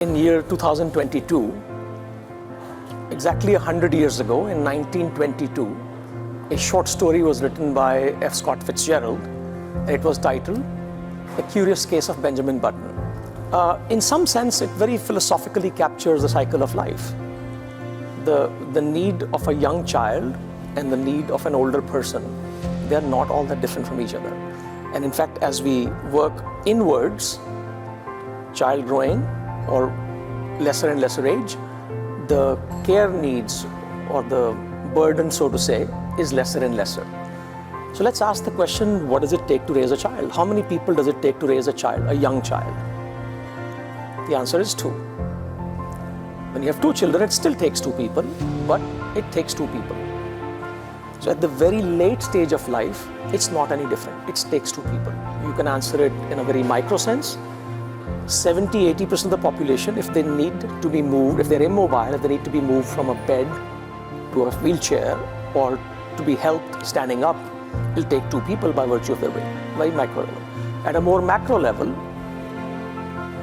In year 2022, exactly 100 years ago, in 1922, a short story was written by F. Scott Fitzgerald, and it was titled A Curious Case of Benjamin Button. In some sense, it very philosophically captures the cycle of life. The need of a young child and the need of an older person, they are not all that different from each other. And in fact, as we work inwards, child growing or lesser and lesser age, the care needs or the burden, so to say, is lesser and lesser. So let's ask the question, what does it take to raise a child? How many people does it take to raise a child, a young child? The answer is 2. When you have 2 children, it still takes 2 people, but it takes 2 people. So at the very late stage of life, it's not any different. It takes 2 people. You can answer it in a very micro sense. 70-80% of the population, if they need to be moved, if they're immobile, if they need to be moved from a bed to a wheelchair or to be helped standing up, it'll take 2 people by virtue of their weight, very micro level. At a more macro level,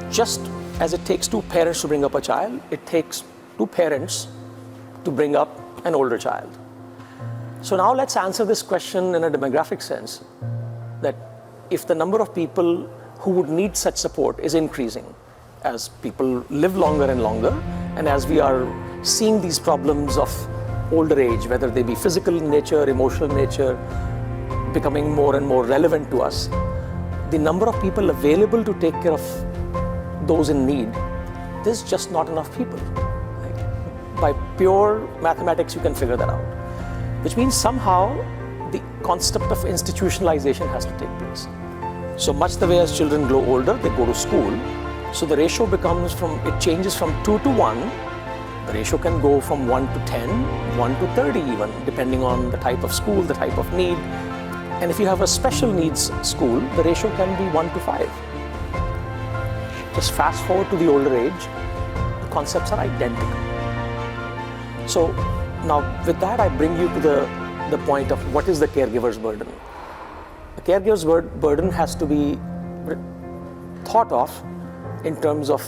just as it takes 2 parents to bring up a child, it takes 2 parents to bring up an older child. So now let's answer this question in a demographic sense, that if the number of people who would need such support is increasing as people live longer and longer, and as we are seeing these problems of older age, whether they be physical in nature, emotional in nature, becoming more and more relevant to us, the number of people available to take care of those in need, there's just not enough people. Right? By pure mathematics, you can figure that out. Which means somehow the concept of institutionalization has to take place. So much the way as children grow older, they go to school. So the ratio it changes from 2 to 1. The ratio can go from 1 to 10, 1 to 30 even, depending on the type of school, the type of need. And if you have a special needs school, the ratio can be 1 to 5. Just fast forward to the older age, the concepts are identical. So now with that, I bring you to the point of what is the caregiver's burden. The caregiver's burden has to be thought of in terms of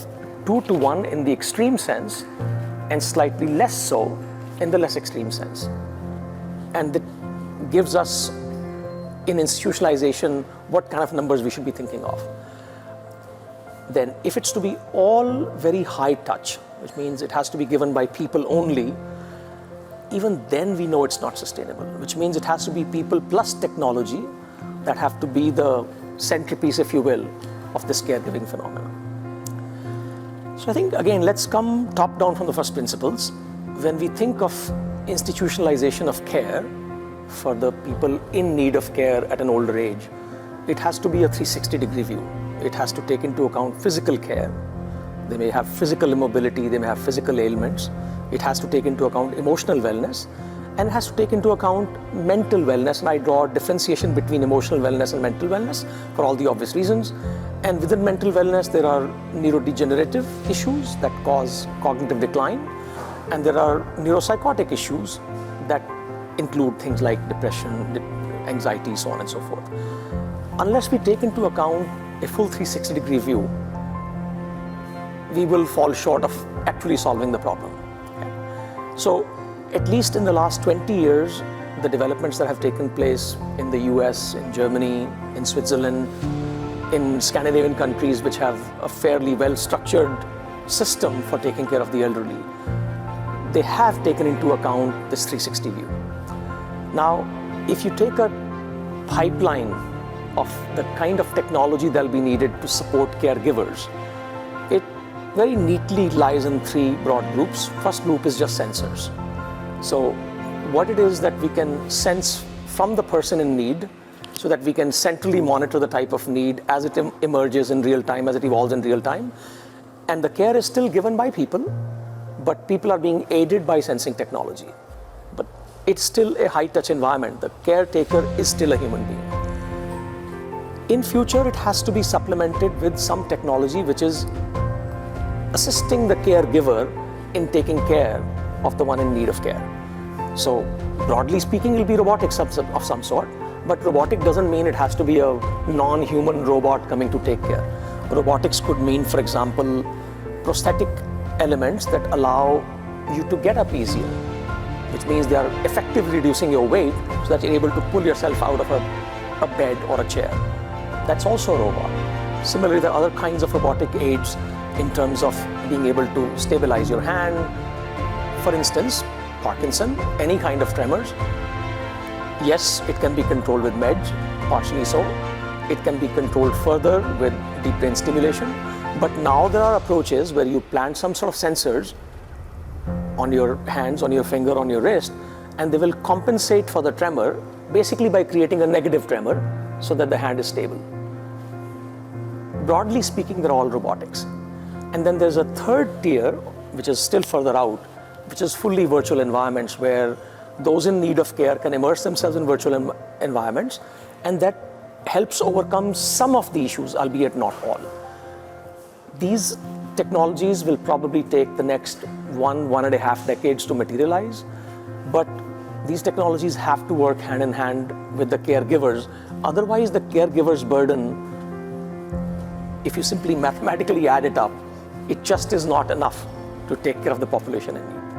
2 to 1 in the extreme sense and slightly less so in the less extreme sense. And that gives us in institutionalization what kind of numbers we should be thinking of. Then if it's to be all very high touch, which means it has to be given by people only, even then we know it's not sustainable, which means it has to be people plus technology that have to be the centerpiece, if you will, of this caregiving phenomenon. So I think, again, let's come top down from the first principles. When we think of institutionalization of care for the people in need of care at an older age, it has to be a 360-degree view. It has to take into account physical care. They may have physical immobility, they may have physical ailments. It has to take into account emotional wellness, and it has to take into account mental wellness. And I draw a differentiation between emotional wellness and mental wellness for all the obvious reasons. And within mental wellness, there are neurodegenerative issues that cause cognitive decline. And there are neuropsychotic issues that include things like depression, anxiety, so on and so forth. Unless we take into account a full 360-degree view, we will fall short of actually solving the problem. So, at least in the last 20 years, the developments that have taken place in the US, in Germany, in Switzerland, in Scandinavian countries which have a fairly well-structured system for taking care of the elderly, they have taken into account this 360 view. Now, if you take a pipeline of the kind of technology that will be needed to support caregivers, it very neatly lies in 3 broad groups. First group is just sensors. So what it is that we can sense from the person in need so that we can centrally monitor the type of need as it emerges in real time, as it evolves in real time. And the care is still given by people, but people are being aided by sensing technology. But it's still a high-touch environment. The caretaker is still a human being. In future, it has to be supplemented with some technology which is assisting the caregiver in taking care of the one in need of care. So broadly speaking, it will be robotics of some sort, but robotic doesn't mean it has to be a non-human robot coming to take care. Robotics could mean, for example, prosthetic elements that allow you to get up easier, which means they are effectively reducing your weight so that you're able to pull yourself out of a bed or a chair. That's also a robot. Similarly, there are other kinds of robotic aids in terms of being able to stabilize your hand. For instance, Parkinson, any kind of tremors. Yes, it can be controlled with meds, partially so. It can be controlled further with deep brain stimulation. But now there are approaches where you plant some sort of sensors on your hands, on your finger, on your wrist, and they will compensate for the tremor basically by creating a negative tremor so that the hand is stable. Broadly speaking, they're all robotics. And then there's a third tier, which is still further out, which is fully virtual environments where those in need of care can immerse themselves in virtual environments, and that helps overcome some of the issues, albeit not all. These technologies will probably take the next 1.5 decades to materialize, but these technologies have to work hand in hand with the caregivers. Otherwise, the caregiver's burden, if you simply mathematically add it up, it just is not enough to take care of the population in need.